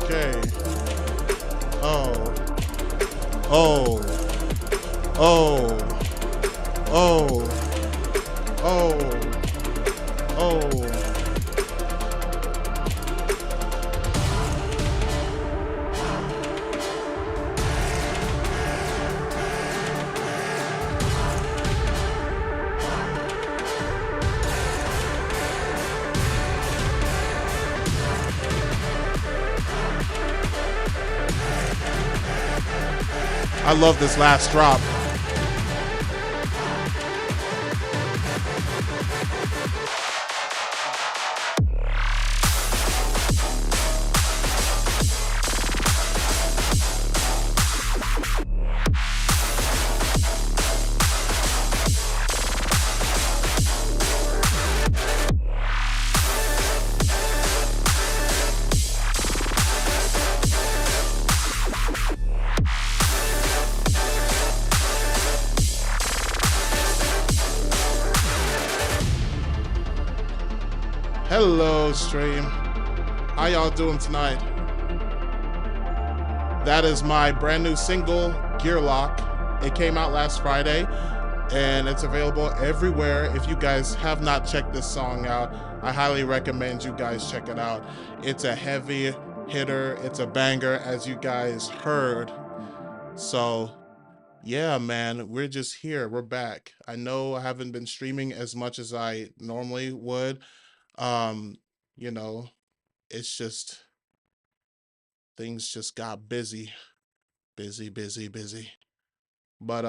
Okay. Oh. Oh. Oh. Oh. Oh. Oh. I love this last drop. Hello, stream. How y'all doing tonight? That is my brand new single, Gear Lock. It came out last Friday and it's available everywhere. If you guys have not checked this song out, I highly recommend you guys check it out. It's a heavy hitter, it's a banger, as you guys heard. So, yeah, man, we're just here. We're back. I know I haven't been streaming as much as I normally would. Um, you know, it's just things just got busy, busy, busy, busy. But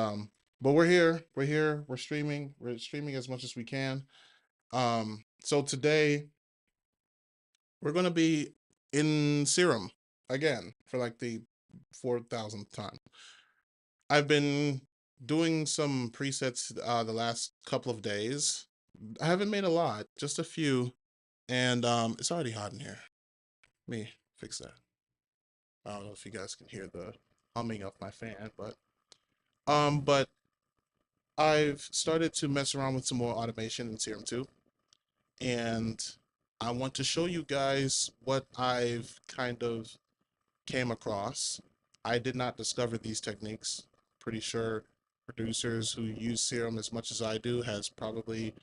but we're here. We're here. We're streaming. We're streaming as much as we can. So today we're gonna be in Serum again for like the 4,000th time. I've been doing some presets the last couple of days. I haven't made a lot, just a few, and it's already hot in here. Let me fix that. I don't know if you guys can hear the humming of my fan, but I've started to mess around with some more automation in Serum 2, and I want to show you guys what I've kind of came across. I did not discover these techniques. Pretty sure producers who use Serum as much as I do has probably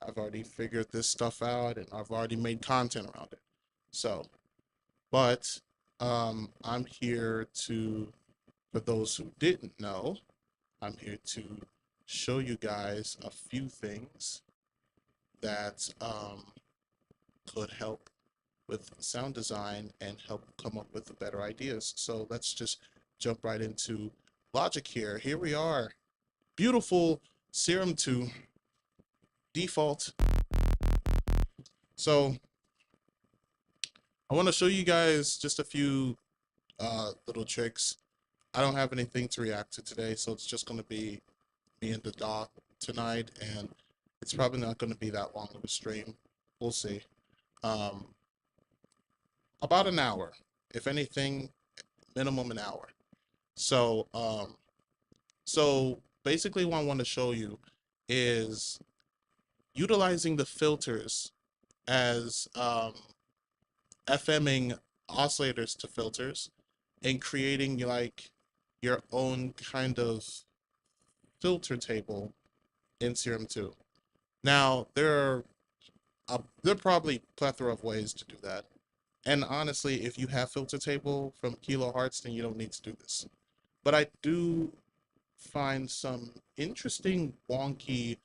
I've already figured this stuff out and I've already made content around it. So, but I'm here to, for those who didn't know, I'm here to show you guys a few things that could help with sound design and help come up with the better ideas. So let's just jump right into Logic here. Here we are. Beautiful Serum 2 default. So I want to show you guys just a few little tricks. I don't have anything to react to today, so it's just going to be me and the doc tonight, and it's probably not going to be that long of a stream. We'll see. Um, about an hour, if anything, minimum an hour. So, so basically what I want to show you is utilizing the filters as FMing oscillators to filters and creating like your own kind of filter table in Serum 2. Now, there are probably plethora of ways to do that. And honestly, if you have filter table from kilohertz, then you don't need to do this. But I do find some interesting wonky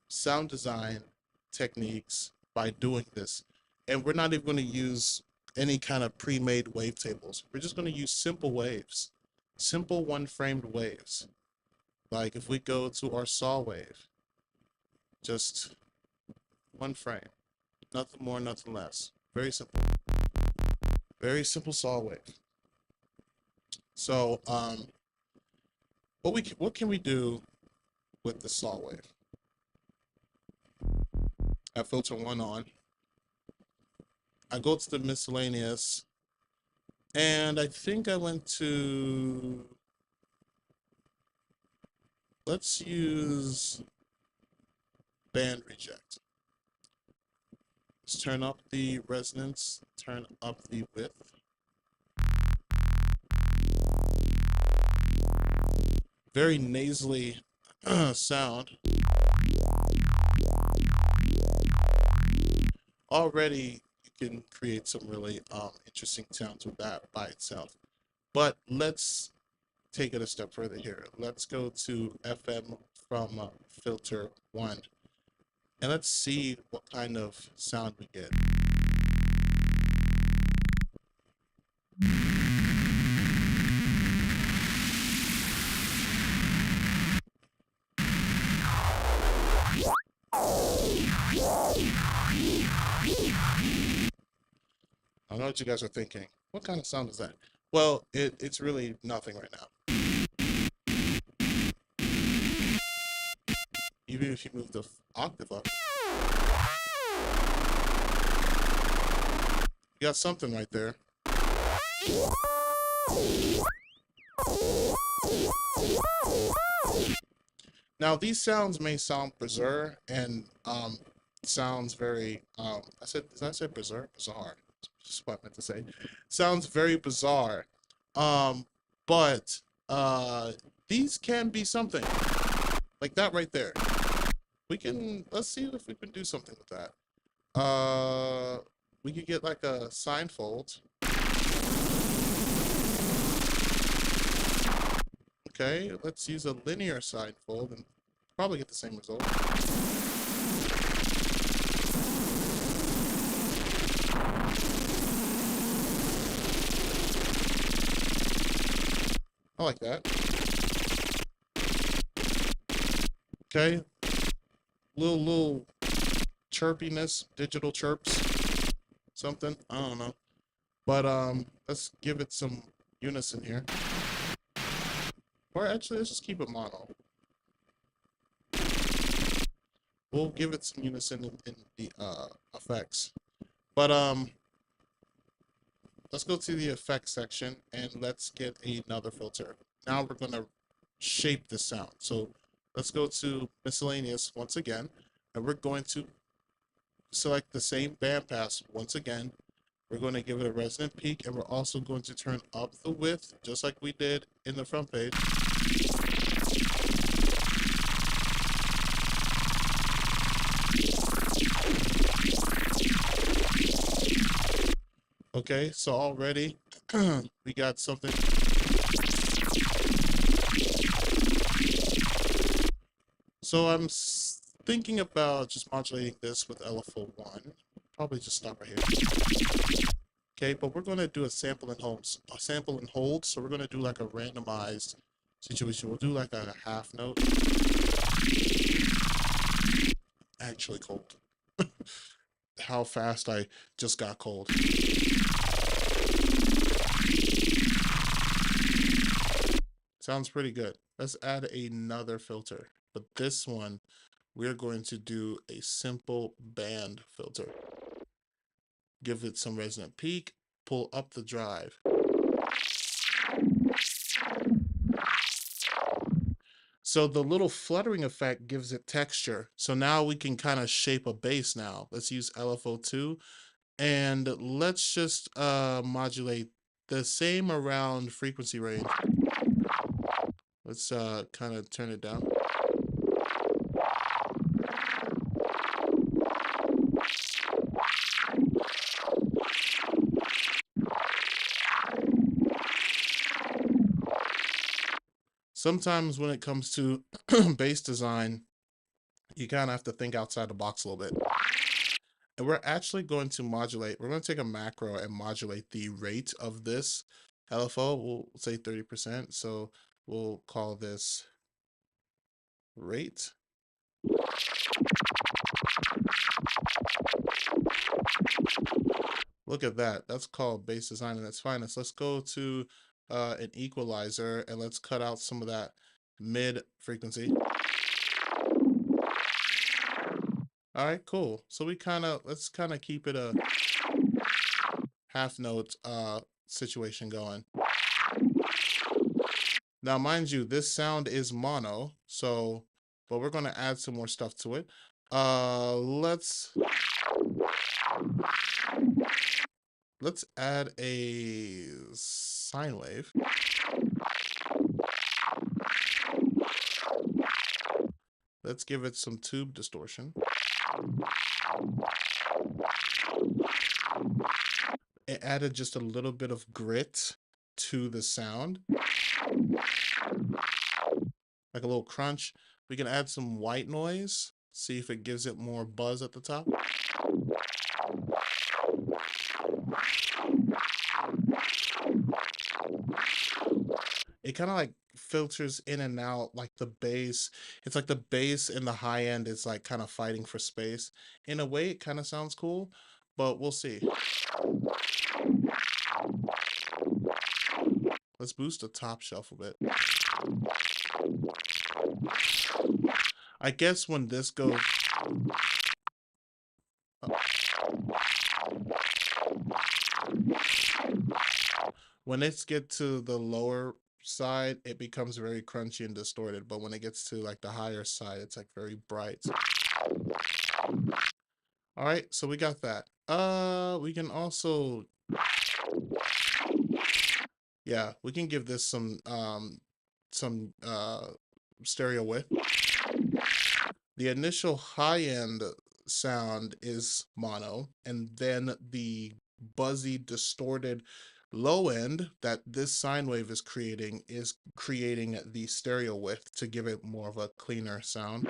sound design techniques by doing this. And we're not even going to use any kind of pre-made wavetables. We're just going to use simple waves, simple one-framed waves. Like if we go to our saw wave, just one frame, nothing more, nothing less. Very simple saw wave. So what can we do with the saw wave? I filter one on. I go to the miscellaneous, and I think I went to, let's use band reject. Let's turn up the resonance, turn up the width. very nasally sound. Already you can create some really interesting sounds with that by itself. But let's take it a step further here. Let's go to FM from filter 1 and let's see what kind of sound we get. I know what you guys are thinking. What kind of sound is that? Well, it's really nothing right now. Even if you move the octave up, you got something right there. Now these sounds may sound bizarre and sounds very did I say bizarre? Bizarre. That's what I meant to say. Sounds very bizarre. Um but these can be something. Like that right there. Let's see if we can do something with that. We could get like a sine fold. Okay, let's use a linear sine fold and probably get the same result. I like that. Okay, little chirpiness, digital chirps, something. I don't know, but let's give it some unison here. Or actually, let's just keep it mono. We'll give it some unison in the effects. But let's go to the effects section and let's get another filter. Now we're gonna shape the sound. So let's go to miscellaneous once again, and we're going to select the same bandpass once again. We're going to give it a resonant peak, and we're also going to turn up the width, just like we did in the front page. Okay, so already we got something. So I'm thinking about just modulating this with LFO1. Probably just stop right here. Okay, but we're going to do a sample and hold. So we're going to do like a randomized situation. We'll do like a half note. Actually cold. How fast I just got cold. Sounds pretty good. Let's add another filter. But this one, we're going to do a simple band filter. Give it some resonant peak, pull up the drive. So the little fluttering effect gives it texture. So now we can kind of shape a bass now. Let's use LFO2 and let's just modulate the same around frequency range. Let's kind of turn it down. Sometimes when it comes to bass design, you kind of have to think outside the box a little bit. And we're actually going to modulate, we're going to take a macro and modulate the rate of this LFO. We'll say 30%. So we'll call this rate. Look at that. That's called bass design in its finest. Let's go to an equalizer and let's cut out some of that mid frequency. All right, cool. So let's kind of keep it a half note situation going. Now, mind you, this sound is mono, but we're going to add some more stuff to it. Let's add a sine wave. Let's give it some tube distortion. It added just a little bit of grit to the sound, like a little crunch. We can add some white noise, see if it gives it more buzz at the top. It kind of like filters in and out like the bass. It's like the bass and the high end is like kind of fighting for space. In a way, it kind of sounds cool, but we'll see. Let's boost the top shelf a bit. I guess when this goes... when it gets to the lower side, it becomes very crunchy and distorted, but when it gets to like the higher side, it's like very bright. All right, so we got that. We can also, yeah, we can give this some stereo width. The initial high end sound is mono, and then the buzzy, distorted low end that this sine wave is creating the stereo width to give it more of a cleaner sound.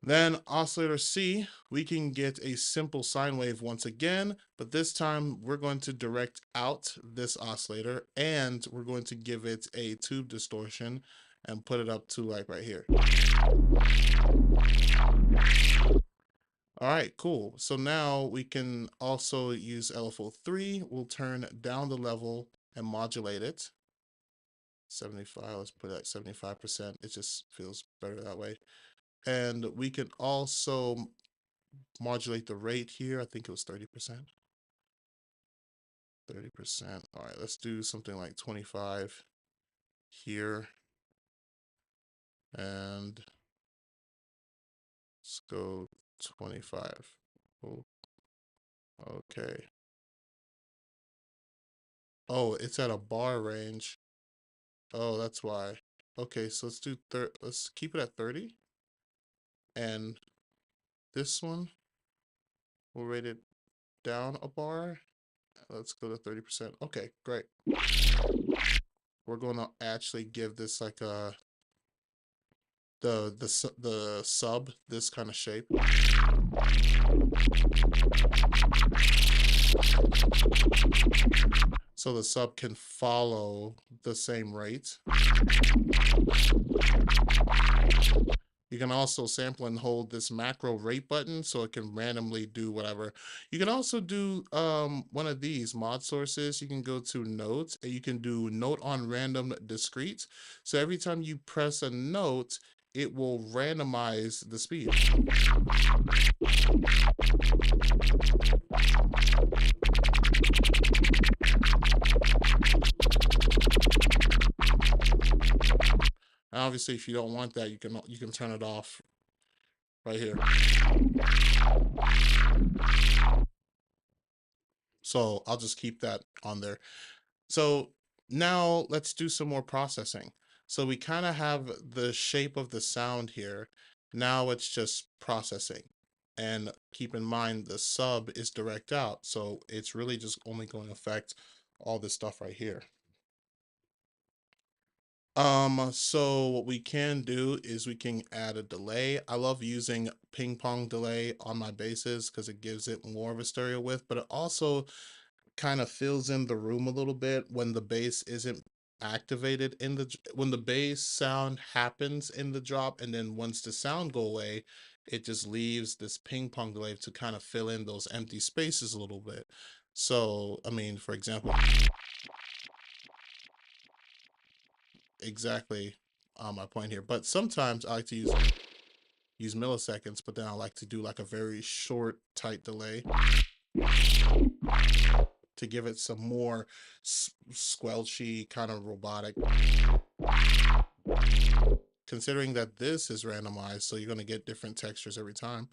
Then oscillator C, we can get a simple sine wave once again, but this time we're going to direct out this oscillator and we're going to give it a tube distortion and put it up to like right here. All right, cool. So now we can also use LFO3. We'll turn down the level and modulate it. 75, let's put it at 75%. It just feels better that way. And we can also modulate the rate here. I think it was 30%. 30%. All right, let's do something like 25 here. And let's go 25. Oh, okay. Oh, it's at a bar range. Oh, that's why. Okay, so let's keep it at 30. And this one, we'll rate it down a bar. Let's go to 30%. Okay, great. We're going to actually give this like the sub this kind of shape. So the sub can follow the same rate. You can also sample and hold this macro rate button so it can randomly do whatever. You can also do one of these mod sources. You can go to notes and you can do note on random discrete. So every time you press a note, it will randomize the speed. And obviously, if you don't want that, you can turn it off right here. So I'll just keep that on there. So now let's do some more processing. So we kind of have the shape of the sound here. Now it's just processing. And keep in mind the sub is direct out. So it's really just only going to affect all this stuff right here. So what we can do is we can add a delay. I love using ping pong delay on my basses because it gives it more of a stereo width, but it also kind of fills in the room a little bit when the bass isn't activated when the bass sound happens in the drop, and then once the sound go away, it just leaves this ping pong delay to kind of fill in those empty spaces a little bit. So, I mean, for example, exactly on my point here. But sometimes I like to use milliseconds, but then I like to do like a very short, tight delay to give it some more squelchy, kind of robotic. Considering that this is randomized, so you're going to get different textures every time.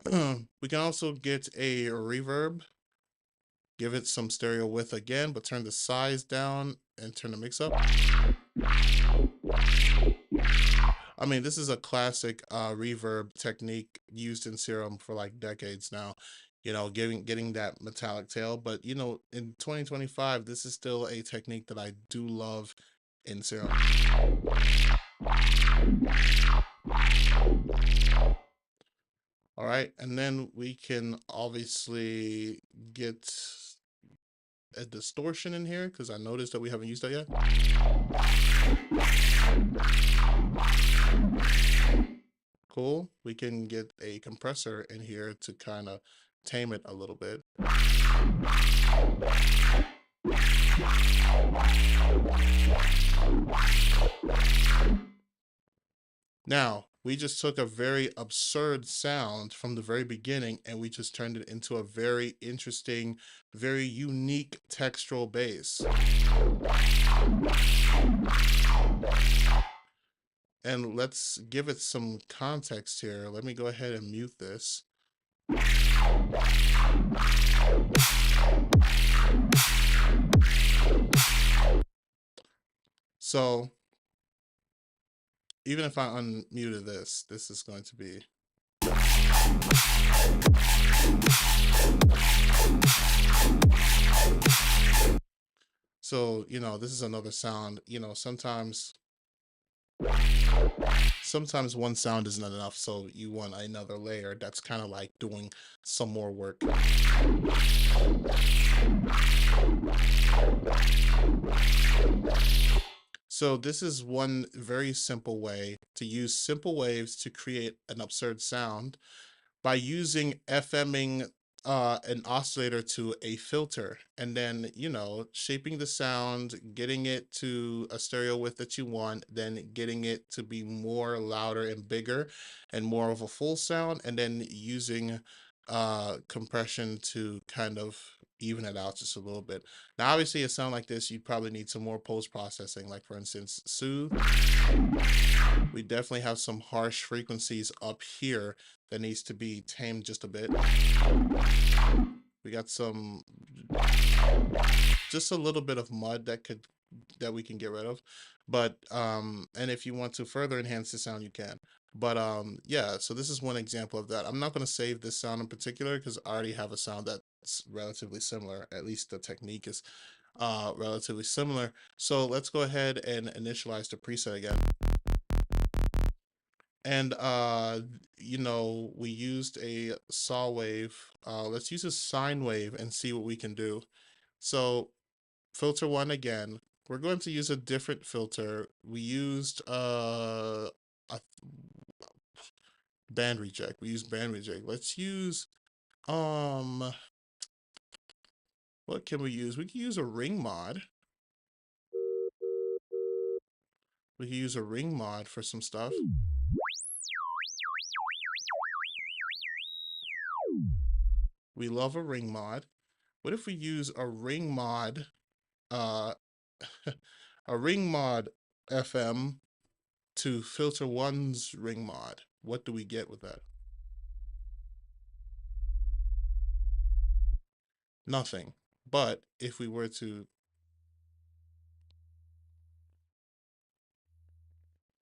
We can also get a reverb. Give it some stereo width again, but turn the size down and turn the mix up. I mean, this is a classic reverb technique used in Serum for like decades now. You know, getting that metallic tail. But you know, in 2025, this is still a technique that I do love in Serum. All right, and then we can obviously get a distortion in here because I noticed that we haven't used that yet. Cool. We can get a compressor in here to kind of tame it a little bit. Now, we just took a very absurd sound from the very beginning and we just turned it into a very interesting, very unique textural bass. And let's give it some context here. Let me go ahead and mute this. So even if I unmuted this, this is going to be. So, you know, this is another sound. You know, sometimes one sound isn't enough, so you want another layer that's kind of like doing some more work. So this is one very simple way to use simple waves to create an absurd sound by using FMing an oscillator to a filter, and then, you know, shaping the sound, getting it to a stereo width that you want, then getting it to be more louder and bigger and more of a full sound, and then using compression to kind of even it out just a little bit. Now, obviously, a sound like this, you'd probably need some more post-processing, like for instance, soothe. We definitely have some harsh frequencies up here that needs to be tamed just a bit. We got some, just a little bit of mud that we can get rid of. But and if you want to further enhance the sound, you can. But yeah, so this is one example of that. I'm not going to save this sound in particular because I already have a sound that's relatively similar. At least the technique is relatively similar. So let's go ahead and initialize the preset again. And you know, we used a saw wave. Let's use a sine wave and see what we can do. So filter one again. We're going to use a different filter. We used a band reject. We used band reject. Let's use what can we use? We can use a ring mod. We can use a ring mod for some stuff. We love a ring mod. What if we use a ring mod, a ring mod FM to filter one's ring mod? What do we get with that? Nothing. But if we were to,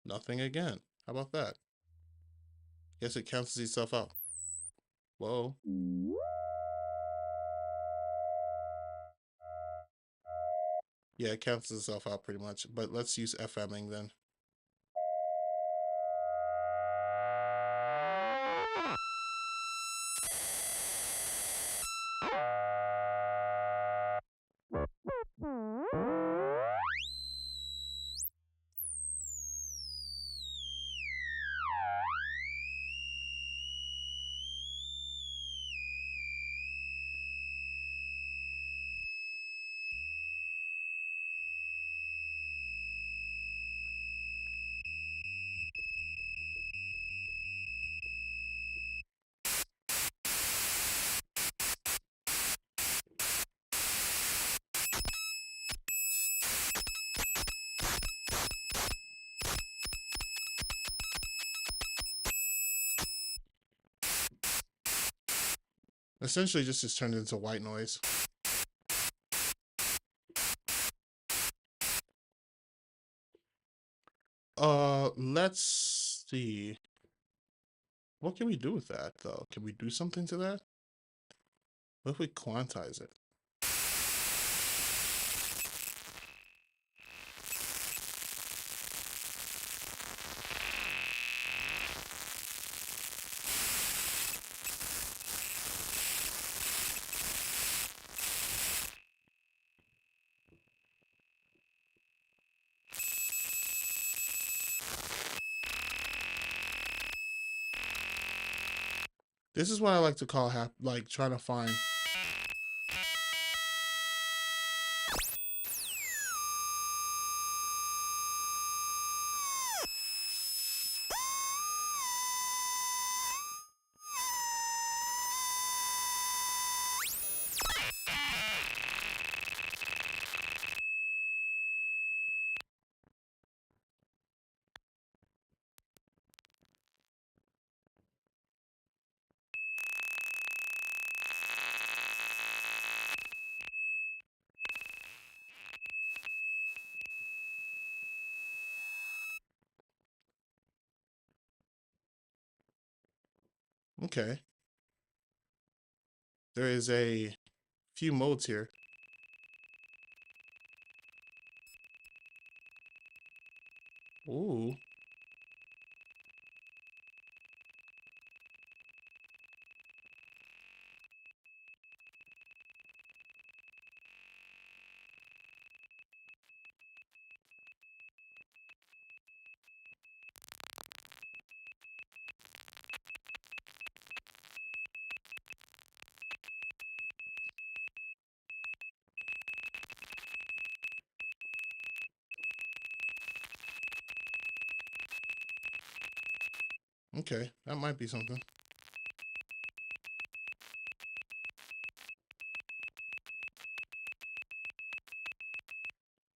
nothing again. How about that? Guess it cancels itself out. Whoa. Yeah, it cancels itself out pretty much. But let's use FMing then. Essentially just turned into white noise. Let's see. What can we do with that though? Can we do something to that? What if we quantize it? This is what I like to call like trying to find. Okay. There is a few modes here. Ooh. Okay, that might be something.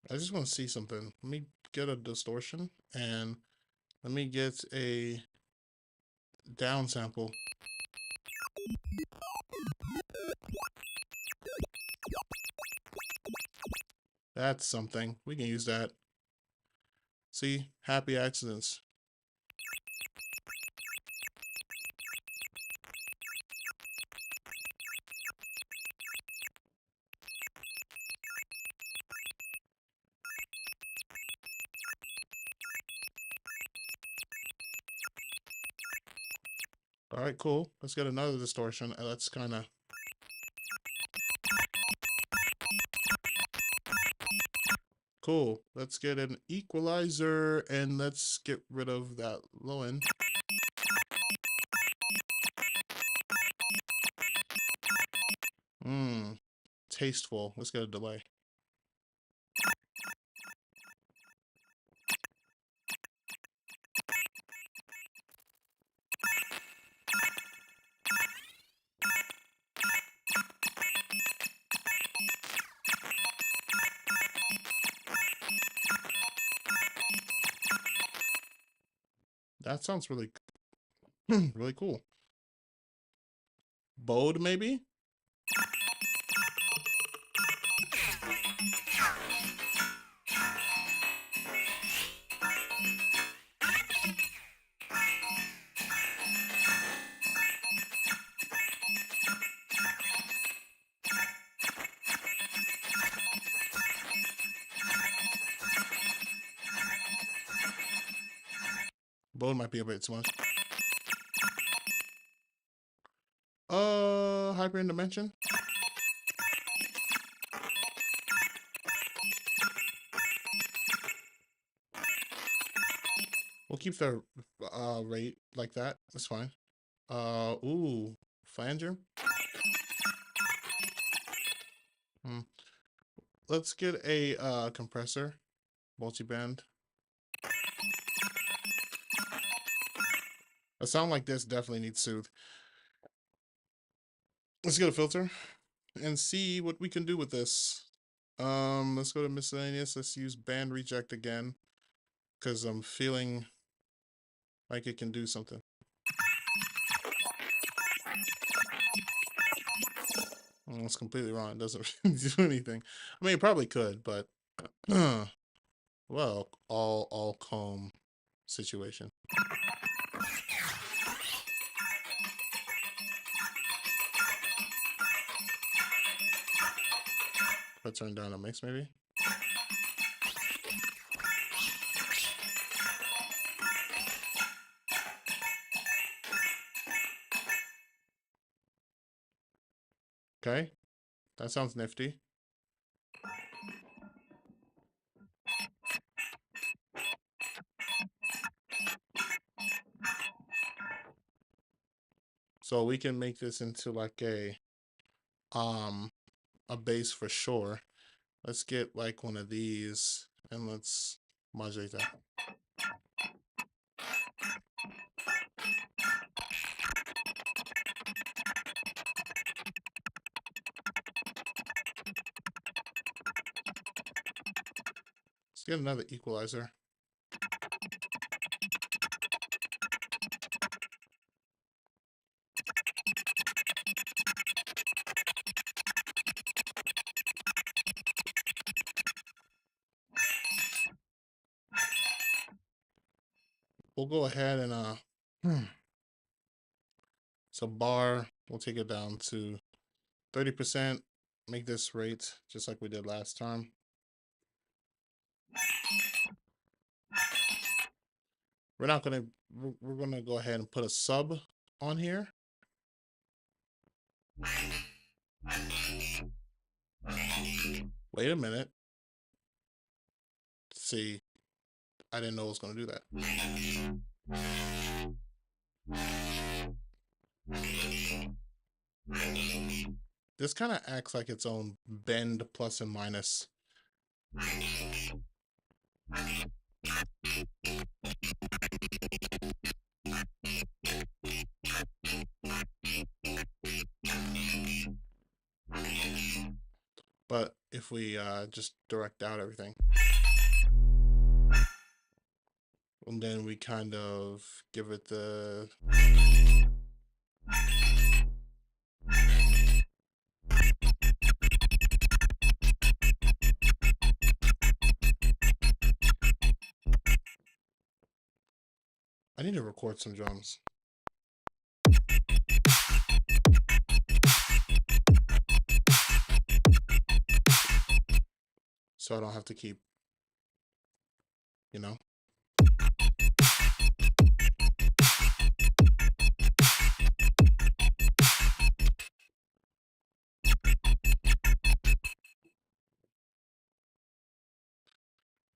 I just want to see something. Let me get a distortion and let me get a down sample. That's something. We can use that. See? Happy accidents. All right, cool. Let's get another distortion. Let's kind of... Cool. Let's get an equalizer and let's get rid of that low end. Tasteful. Let's get a delay. That sounds really, really cool. Bode, maybe? Bode might be a bit too much. Hyper in dimension? We'll keep the rate like that. That's fine. Ooh, flanger. Let's get a compressor, multi-band. A sound like this definitely needs soothe. Let's get a filter and see what we can do with this. Let's go to miscellaneous. Let's use band reject again because I'm feeling like it can do something. Well, it's completely wrong. It doesn't really do anything. I mean, it probably could, but well, all comb. situation. Let's turn down the mix maybe. Okay, that sounds nifty. So we can make this into like a bass for sure. Let's get like one of these and let's modulate that. Let's get another equalizer. We'll go ahead and so bar, we'll take it down to 30%. Make this rate just like we did last time. We're gonna go ahead and put a sub on here. Wait a minute. See, I didn't know it was gonna do that. This kind of acts like its own bend plus and minus. But if we just direct out everything, and then we kind of give it the I need to record some drums. So I don't have to keep, you know.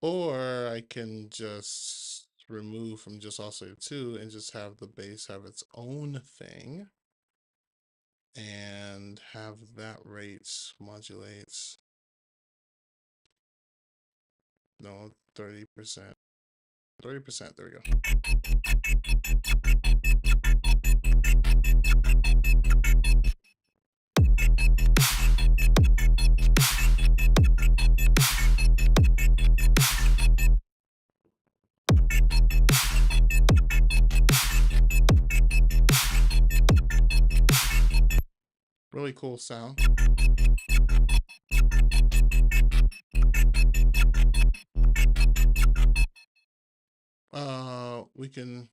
Or I can just remove from just oscillator 2 and just have the bass have its own thing and have that rate modulates. No, 30%. 30%, there we go. Really cool sound. We can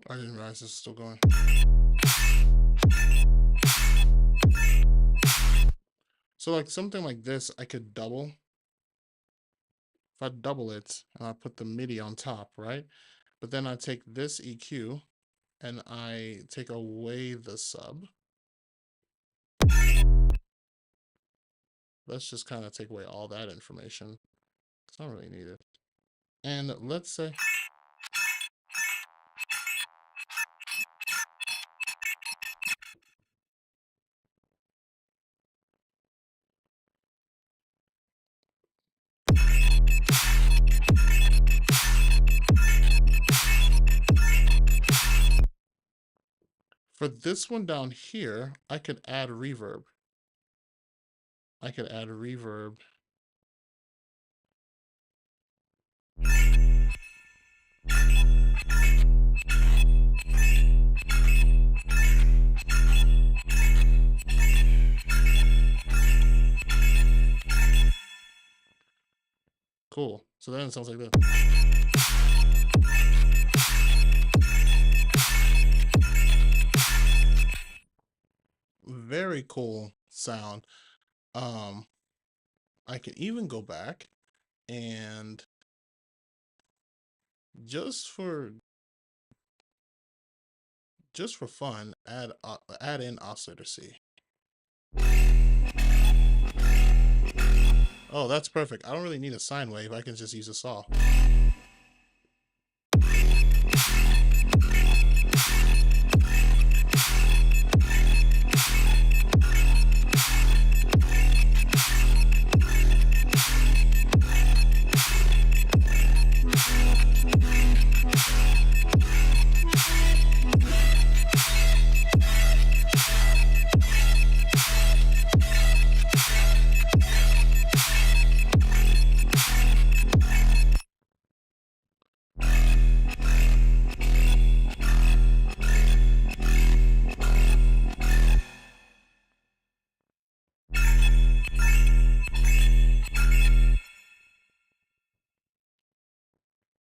I didn't realize this is still going. So like something like this, I could double. If I double it and I put the MIDI on top, right? But then I take this EQ and I take away the sub. Let's just kind of take away all that information. It's not really needed. And let's say For this one down here, I could add reverb. I could add reverb. Cool. So then it sounds like this. Very cool sound. I can even go back and just for fun, add in oscillator C. Oh, that's perfect. I don't really need a sine wave. I can just use a saw.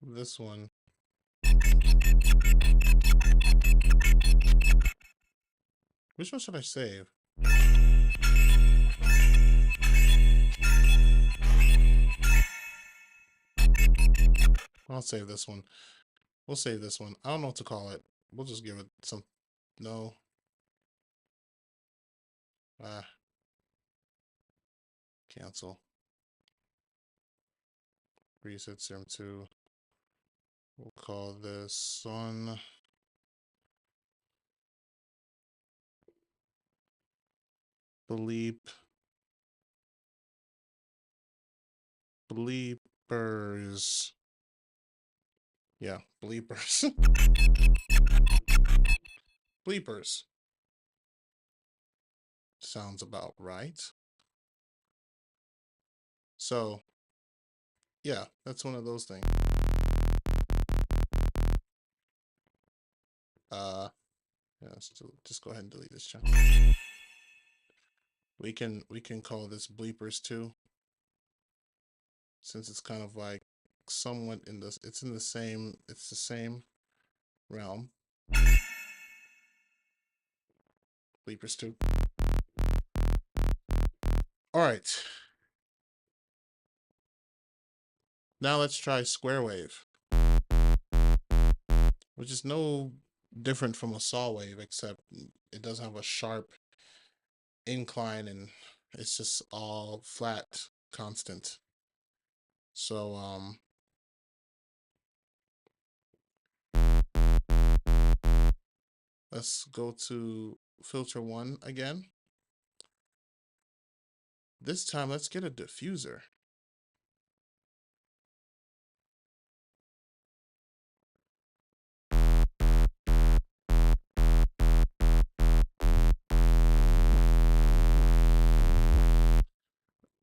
This one. Which one should I save? I'll save this one. We'll save this one. I don't know what to call it. We'll just give it some. No. Cancel. Reset Serum 2. We'll call this one bleepers. Yeah, bleepers. Bleepers. Sounds about right. So, yeah, that's one of those things. Yeah, just go ahead and delete this channel. We can call this bleepers too, since it's kind of like somewhat in this. It's the same realm. Bleepers too. All right. Now let's try square wave, which is no different from a saw wave, except it doesn't have a sharp incline and it's just all flat, constant. So let's go to filter 1 again. This time let's get a diffuser.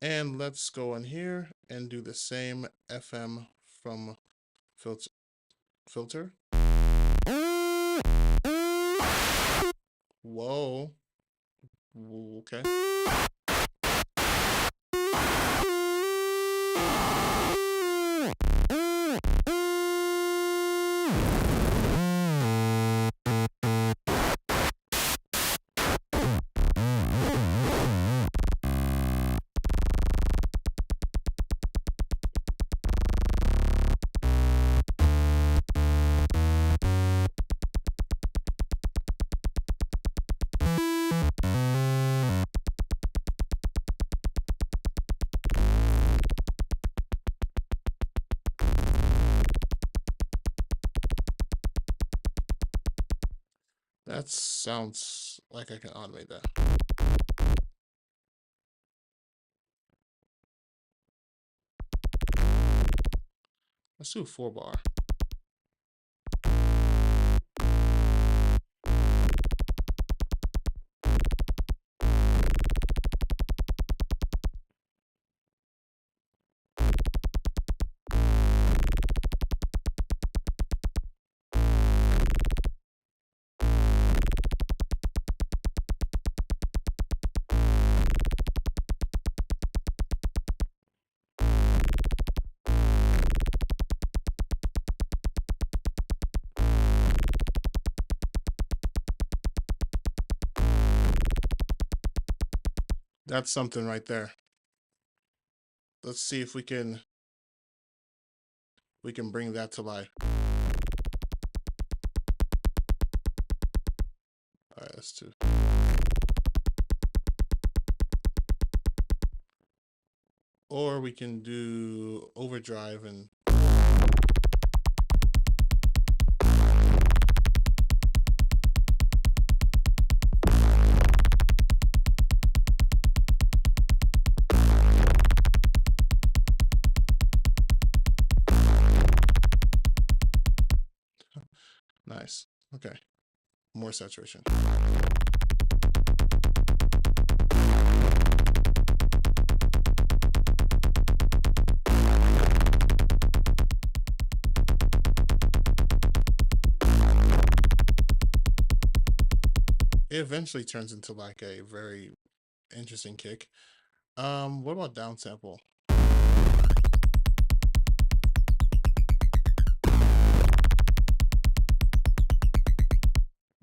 And let's go in here and do the same FM from filter. Whoa. Okay. That sounds like I can automate that. Let's do a 4-bar. That's something right there. Let's see if we can bring that to life. All right, let's do. Or we can do overdrive and. Nice. Okay. More saturation. It eventually turns into like a very interesting kick. What about downsample?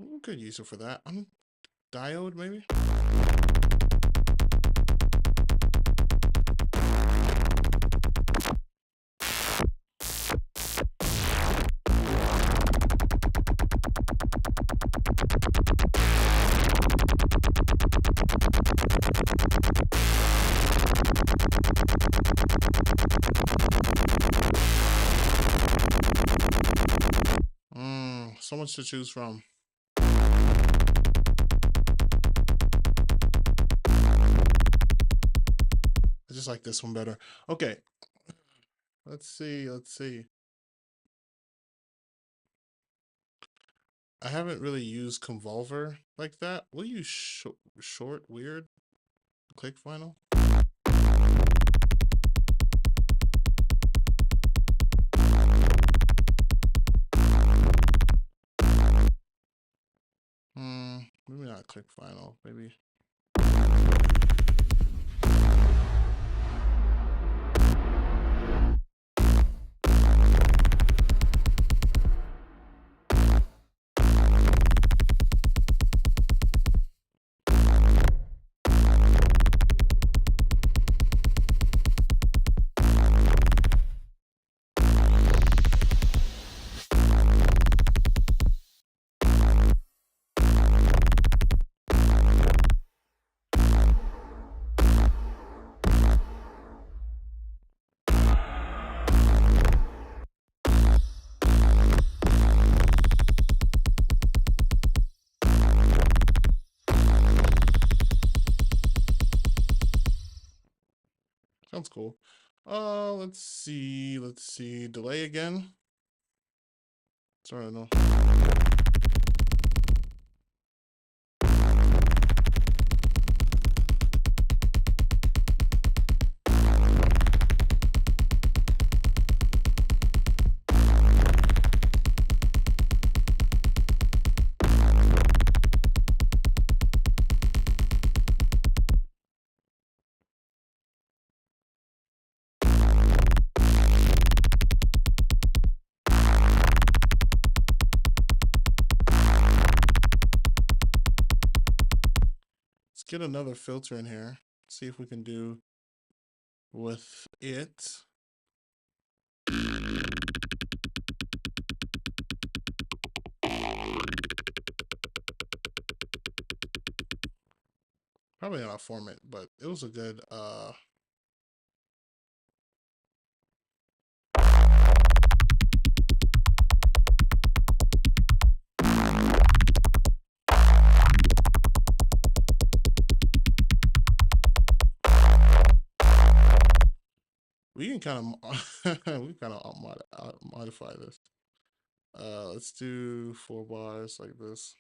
We could use it for that. Diode maybe? So much to choose from. I just like this one better. Okay. Let's see. I haven't really used Convolver like that. We'll use short, weird, click vinyl. Maybe not click vinyl. Maybe. Sounds cool. Let's see. Delay again. Sorry, no. Get another filter in here. See if we can do with it. Probably not a format, but it was a good we can kind of modify this. Let's do 4 bars like this.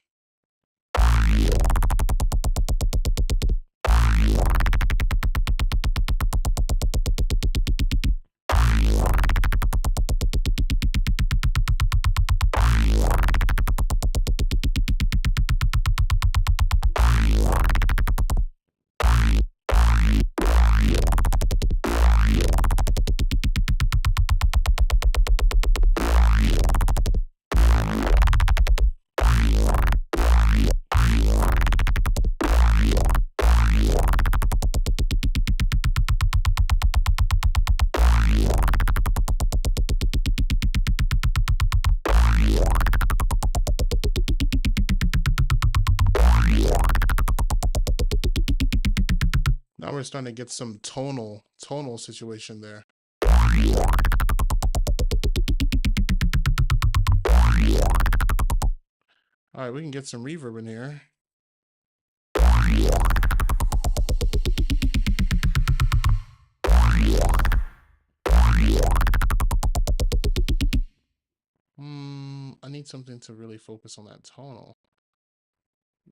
we're starting to get some tonal situation there. All right, we can get some reverb in here. I need something to really focus on that tonal.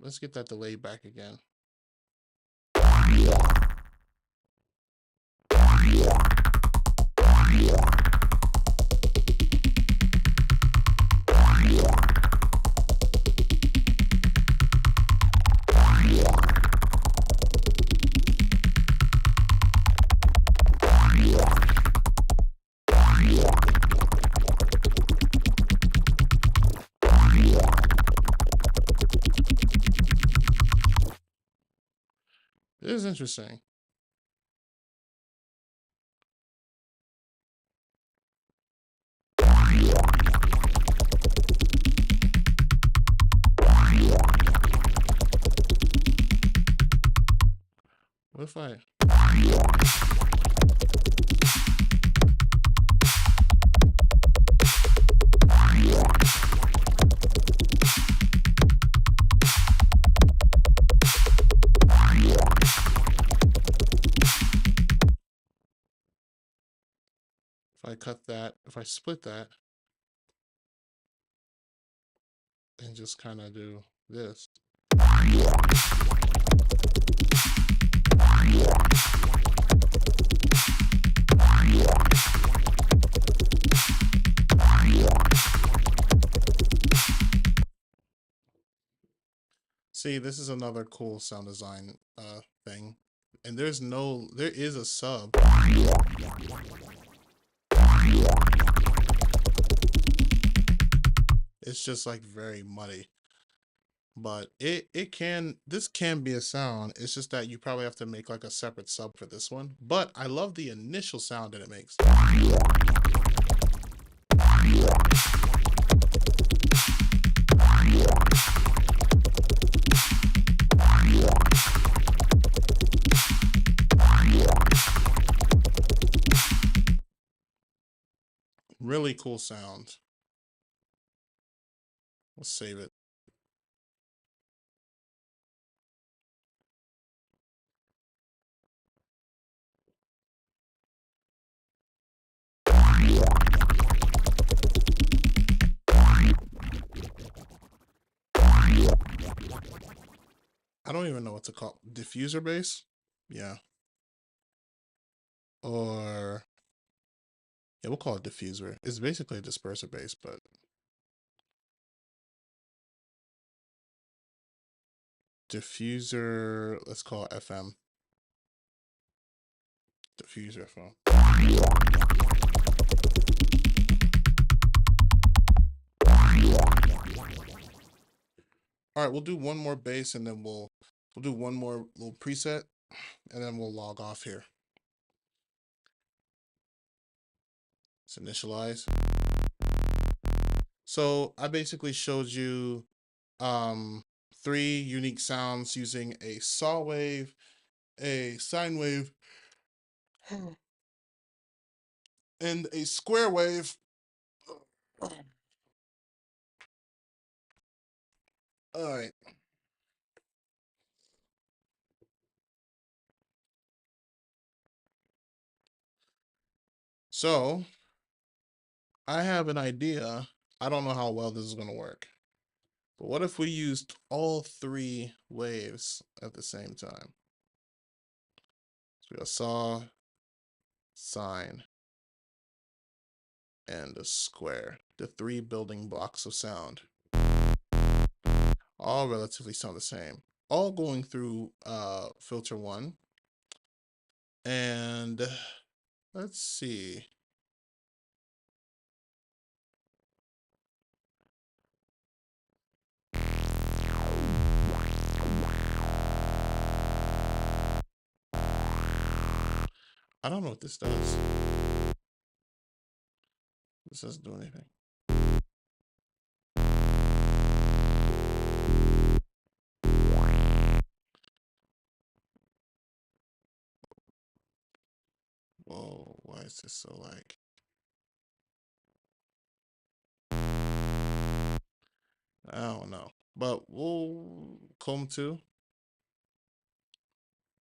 Let's get that delay back again. This is interesting. What if I... If I cut that, if I split that, and just kind of do this. See, this is another cool sound design thing. And there is a sub. It's just like very muddy. But this can be a sound. It's just that you probably have to make like a separate sub for this one. But I love the initial sound that it makes. Really cool sound. Let's save it. I don't even know what to call it. Diffuser bass? Yeah. Or yeah, we'll call it diffuser. It's basically a disperser bass, but diffuser, let's call it FM. Diffuser FM. All right, we'll do one more bass and then we'll do one more little preset and then we'll log off here. Let's initialize. So I basically showed you 3 unique sounds using a saw wave, a sine wave, and a square wave. All right. So I have an idea. I don't know how well this is going to work. But what if we used all 3 waves at the same time? So we got saw, sine, and a square. The 3 building blocks of sound. All relatively sound the same. All going through filter 1. And let's see. I don't know what this does. This doesn't do anything. is this so like? I don't know. But we'll comb too.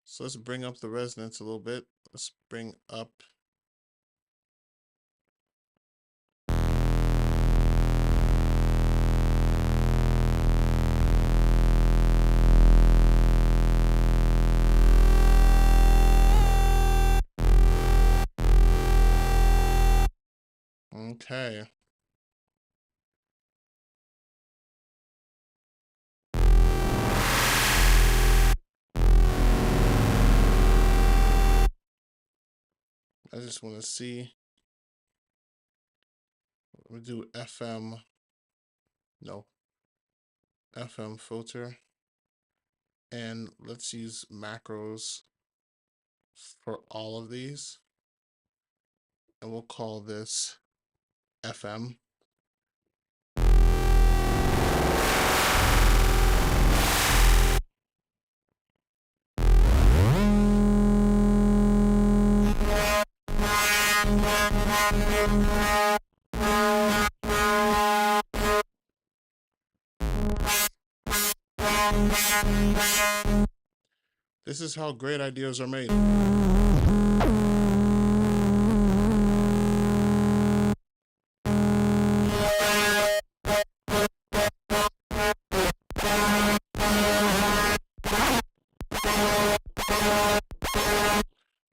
So let's bring up the resonance a little bit. Let's bring up. Okay. I just want to see. We'll do FM. No. FM filter. And let's use macros for all of these. And we'll call this FM. This is how great ideas are made.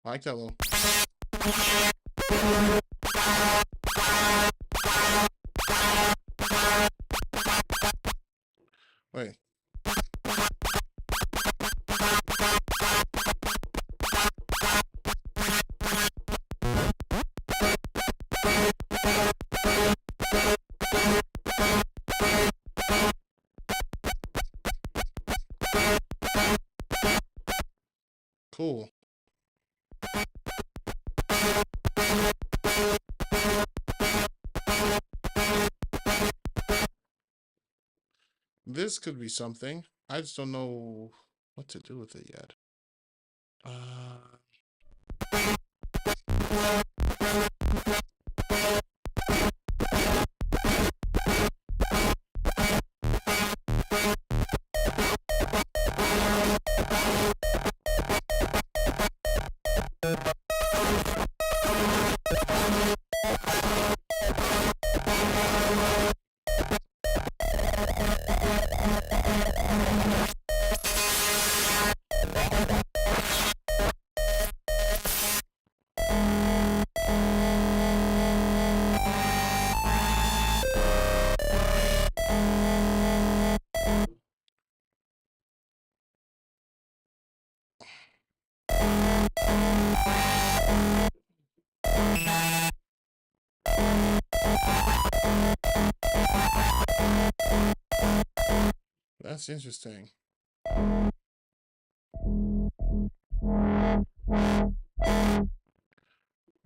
I like that little. Wait. Cool. This could be something. I just don't know what to do with it yet. That's interesting.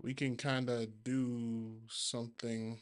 We can kind of do something.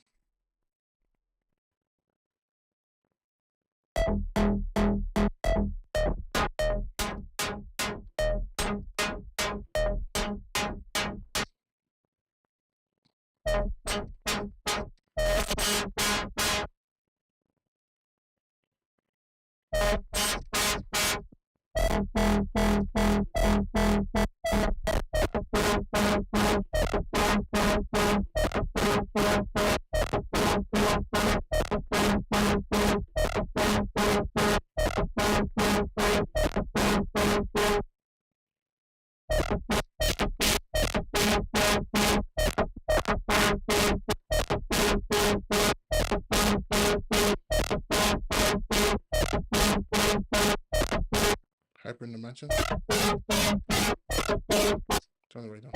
Hyperdimension. Turn the radio.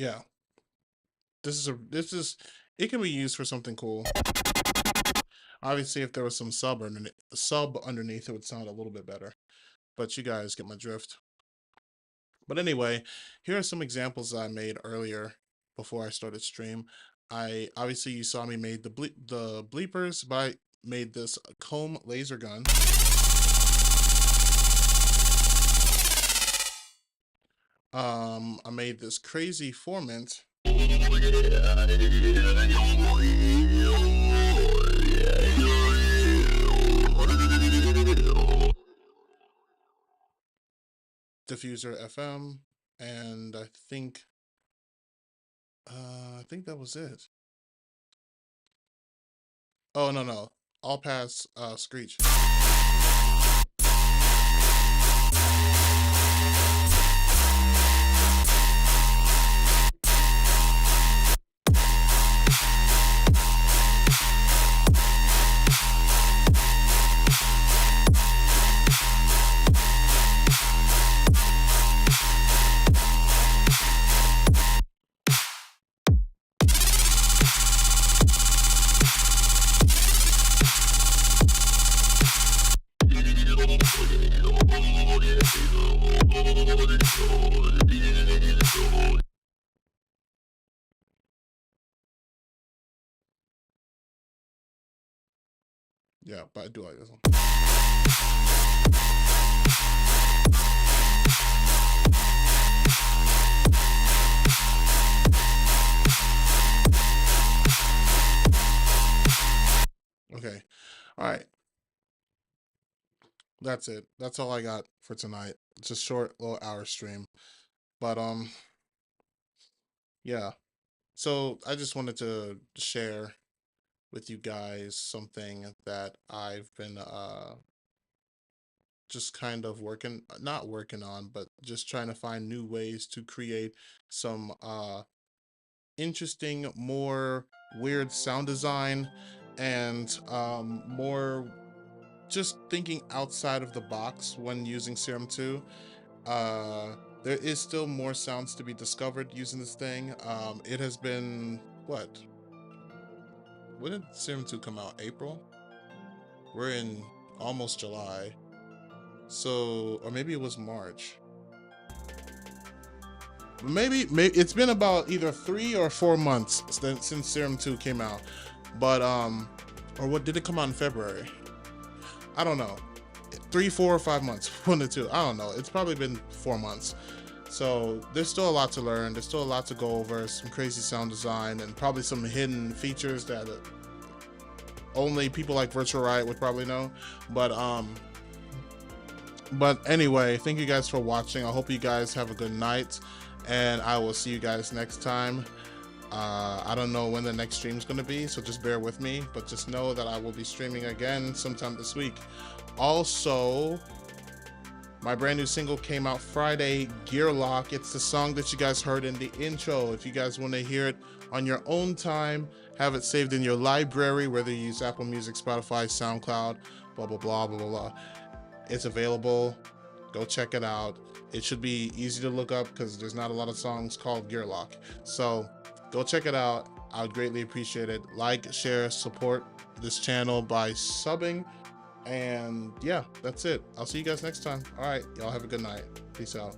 yeah, this is it can be used for something cool. Obviously, if there was some sub underneath, it would sound a little bit better. But you guys get my drift. But anyway, here are some examples I made earlier before I started stream. I obviously you saw me made the bleepers, but I made this comb laser gun. I made this crazy formant. Diffuser FM, and I think that was it. Oh no, all pass screech. Yeah, but I do like this one. Okay. All right. That's it. That's all I got for tonight. It's a short little hour stream. But yeah. So I just wanted to share with you guys something that I've been just kind of not working on, but just trying to find new ways to create some interesting, more weird sound design, and more just thinking outside of the box when using Serum 2. There is still more sounds to be discovered using this thing. It has been what? When did Serum 2 come out? April? We're in almost July. So, or maybe it was March. Maybe it's been about either 3 or 4 months since Serum 2 came out. But or what, did it come out in February? I don't know. 3, 4, or 5 months. 1 to 2. I don't know. It's probably been 4 months. So there's still a lot to learn. There's still a lot to go over. Some crazy sound design and probably some hidden features that only people like Virtual Riot would probably know. But anyway, thank you guys for watching. I hope you guys have a good night, and I will see you guys next time. I don't know when the next stream is going to be, so just bear with me, but just know that I will be streaming again sometime this week. Also, my brand new single came out Friday, Gear Lock. It's the song that you guys heard in the intro. If you guys want to hear it on your own time, have it saved in your library, whether you use Apple Music, Spotify, SoundCloud, blah, blah, blah, blah, blah. It's available. Go check it out. It should be easy to look up because there's not a lot of songs called Gear Lock. So go check it out. I would greatly appreciate it. Like, share, support this channel by subbing. And yeah, that's it. I'll see you guys next time. All right, y'all have a good night. Peace out.